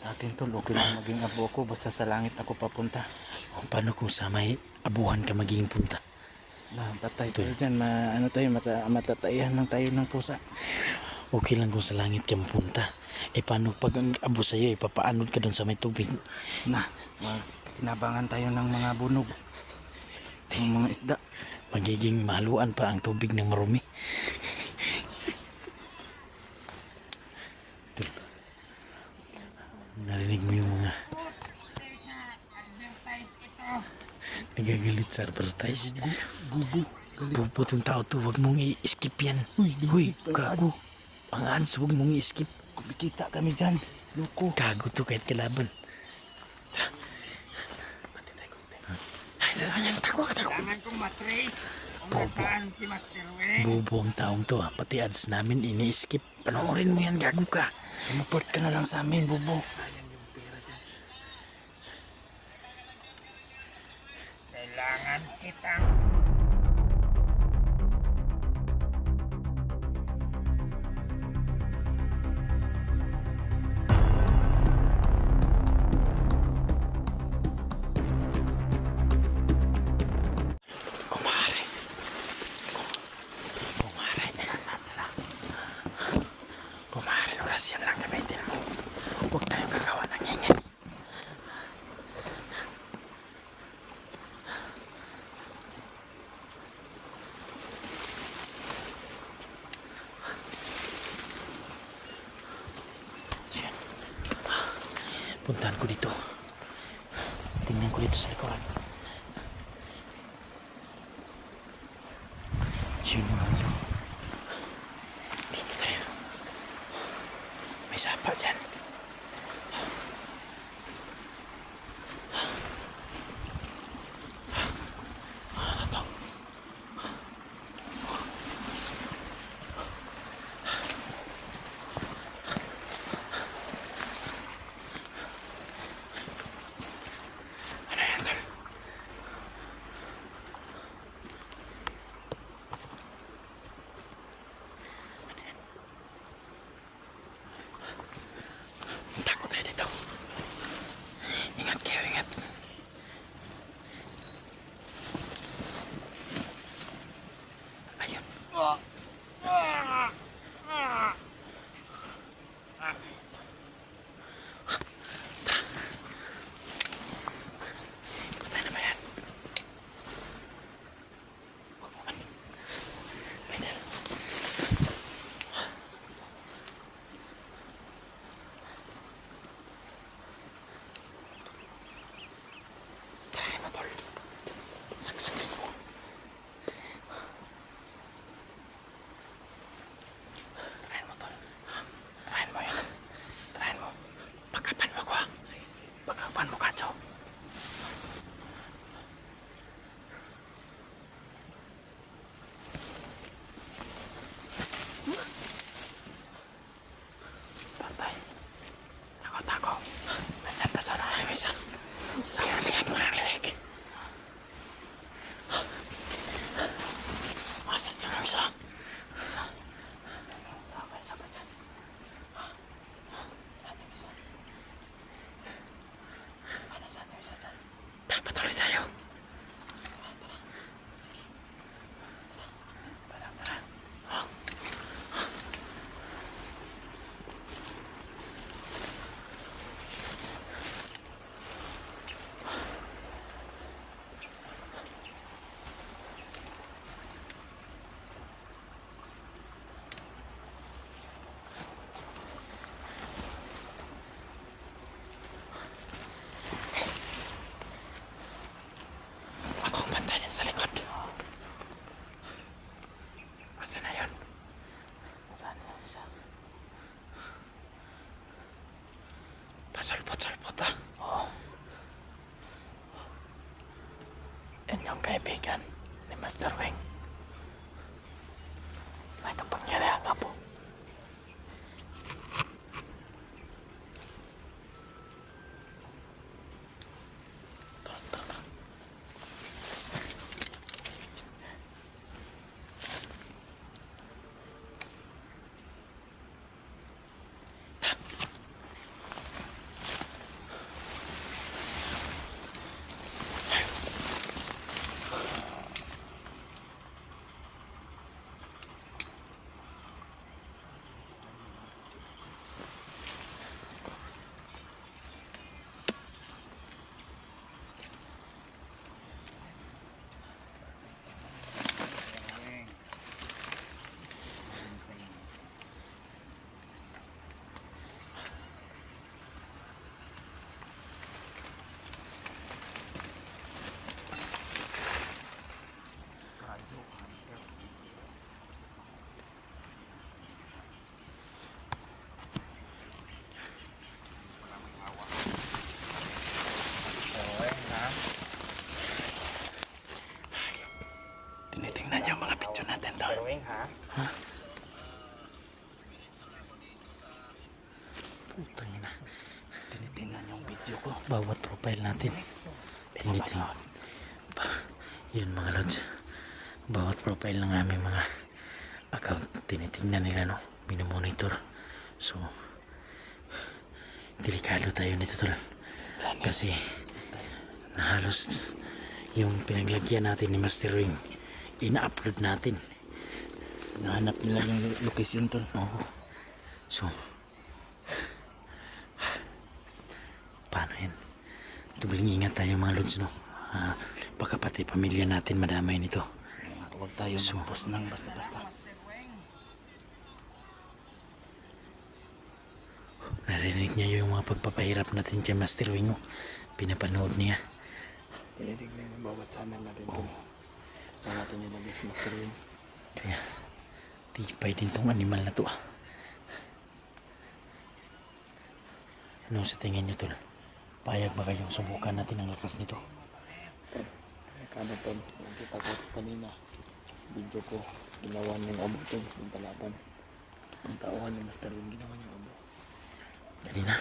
Akin tol, okay lang maging abo ko basta sa langit ako papunta. O, paano kung sa may abuhan ka magiging punta? Patay tayo dyan, ano tayo, matatayan lang tayo ng pusa. Okay lang kung sa langit ka mapunta. Paano pag ang abo sa'yo, ipapaanod ka doon sa may tubig? Kinabangan tayo ng mga bunog, ng mga isda. Magiging maluan pa ang tubig ng marumi. Narinig mo yung mga nagagalit sa advertise. Bubo tong tao to, wag mong i-skip yan. Huy, gago. Ang ads, wag mong i-skip. Kumikita kami dyan, loko. Gago to kahit kalaban. Kailangan kong matrace kung nasaan si Master Weng. Bobo ang taong to, pati ads namin ini-skip. Panoorin mo yan, gago ka. Sumuport ka na lang sa amin, bubo. Kailangan kitang Kumare. Kumare, nasaan sila? Kumare, orasyon lang gamitin mo. Huwag tayong gagawa ng ingay. Yan. Puntahan ko dito. Tingnan ko dito sa likuran. Yun mga ito. Dito tayo. May sapa dyan. Ano to? Ano yan, tol? Takot tayo dito. Ingat kayo, ingat. Ayun. Patay na ba yan? Huwag mo ano. Spider. Try mo, tol. Saksakin mo. Try mo, tol. Try mo yun. Try mo. Pagkapan mo ko. Sige. Pagkapan mo, Katso. Patay. Tako. Nandiyan pa sa unahan. May isa. Kinalihan mo ng leeg. Asan yung isa? Isa. Okay, isa pa dyan. Saan yung isa? Saan yung isa dyan? Dapat ulit tayo. Tara. Akong bantay din sa likod. Asan na yun? Saan yung isa? Pasulpot-sulpot ah. Oo. Yan yung kaibigan ni Master Weng. May kapangyarihan nga po. Tara. bawat profile natin. Tinitingnan. Yun mga lods. Bawat profile ng aming mga account, tinitingnan nila, no? Minomonitor. So, delikado tayo nito, tol. Kasi, halos yung pinaglagyan natin ni Master Wing, ina-upload natin. Nahanap nila yung location tol. Oo. So, paano yan? Tubiling ingat tayo mga lods, no? Baka pati pamilya natin madamay nito. Huwag tayo mag-post ng basta-basta. Narinig niya yung mga pagpapahirap natin kay Master Wing, oh. Pinapanood niya. Kinilig na yung bawat channel natin tol. Saan natin yung nabis Master Wing. Kaya, tipay din tong animal na to, ah. Ano sa tingin nyo, tol? Payag ba kayong subukan natin ang lakas nito? Kada tol, nakita ko kanina. Video ko, ginawa ng abo tol, yung palaban. Ang tauhan ni Master Wing, ginawa niyang abo. Kanina?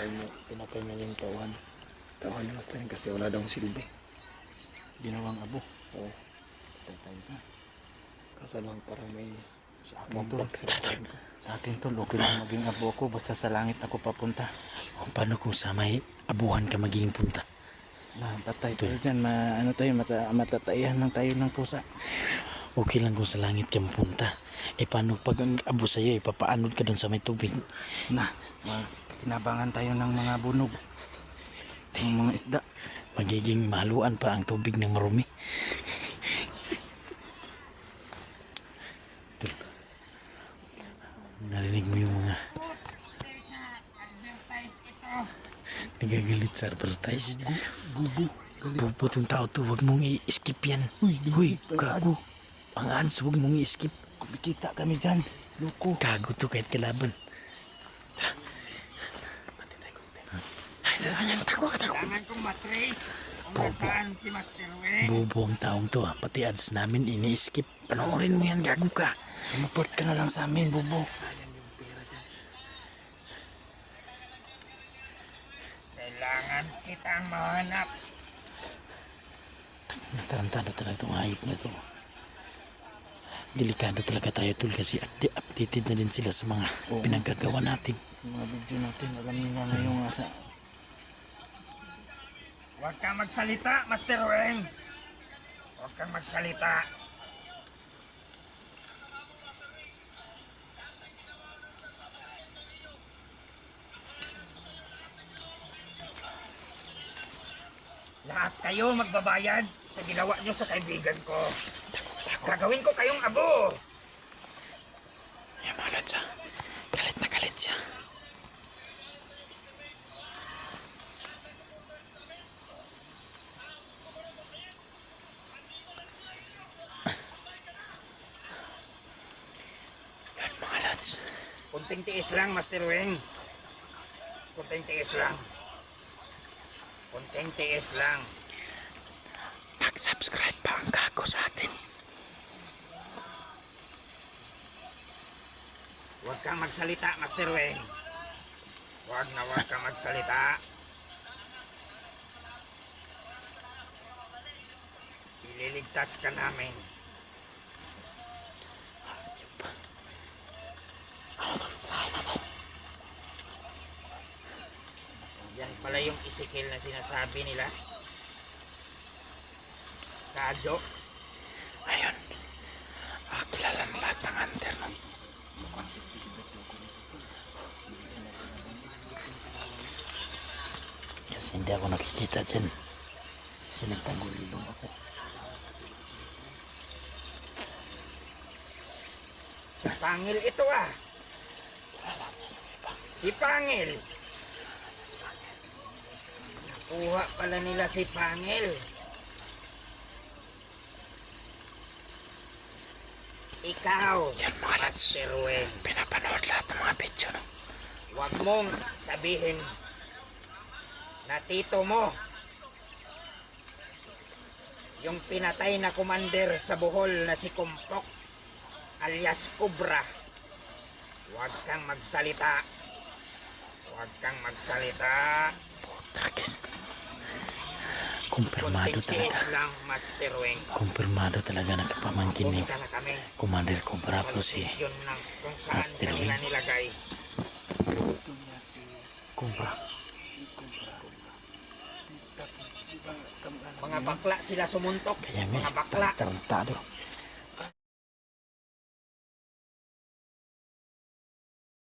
Pinapay niya yung tauhan. Tauhan ni Master Wing kasi wala daw silbi. Ginawang abo. Oo. Tatay ka. Kaso lang parang may mampak sa akin. Sa akin tol, okay lang maging abo ako basta sa langit ako papunta. O, paano kung sa may abuhan ka magiging punta? Patay tayo dyan, ano tayo, matatayan lang tayo ng pusa. Okay lang kung sa langit ka mapunta. Paano pag ang abo sa'yo, papaanod ka dun sa may tubig? Kinabangan tayo ng mga bunog. Ng mga isda. Magiging maluan pa ang tubig ng marumi. Narinig mo yung mga nagagalit sa advertise. Bubo tong tao to, wag mong i-skip yan. Huy, gago. Ang ads, wag mong i-skip. Kumikita kami dyan. Loko. Gago to kahit kalaban. Kailangan kong matrace kung nasaan si Master Wing. Bubo ang taong to, ah. Pati ads namin ini-skip. Panoorin mo yan, gago ka. Sumuport ka na lang sa amin, Bubo. Kailangan kitang mahanap. Natarantado talaga itong hayop na to. Delikado talaga tayo, tol, kasi updated na din sila sa mga pinagagawa natin. Mga video natin, alam nila na yung asa. Huwag kang magsalita, Master Wing. Huwag kang magsalita. Lahat kayo magbabayad sa ginawa nyo sa kaibigan ko. Gagawin ko kayong abo. Yan mga lods, ah. Galit na galit siya. Yan mga lods. Kunting tiis lang, Master Wing. Kunting tiis lang. Kunting tiis lang. Mag-subscribe pa ang gago sa atin. Huwag kang magsalita, Master Wing. Huwag kang magsalita. Ililigtas ka namin. Yan pala yung isikil na sinasabi nila. Kadyo. Ayun. Kilala ng lahat ng hunter, no? Kasi hindi ako nakikita dyan. Kasi nagtagulilong ako. Si Pangil ito ah. Si Pangil. Nakuha pala nila si Pangil. Ikaw, Yan mga lads. Master Wing. Pinapanood lahat ng mga video, no? Huwag mong sabihin na tito mo yung pinatay na commander sa Bohol na si Kumpok alias Cobra. Huwag kang magsalita. Huwag kang magsalita. Tragis. Kumpirmado Kunting tiis talaga. lang, Master Weng. Kumpirmado talaga na kapamangkin ni Pumunta na kami Commander Cobra sa po si lokasyon ng kung saan Master kanila Weng. nilagay. Ito niya si Cobra. Cobra. Tapos, di ba, kamag-anak Mga niya? bakla sila sumuntok. Kaya nga, Mga bakla. tarantado.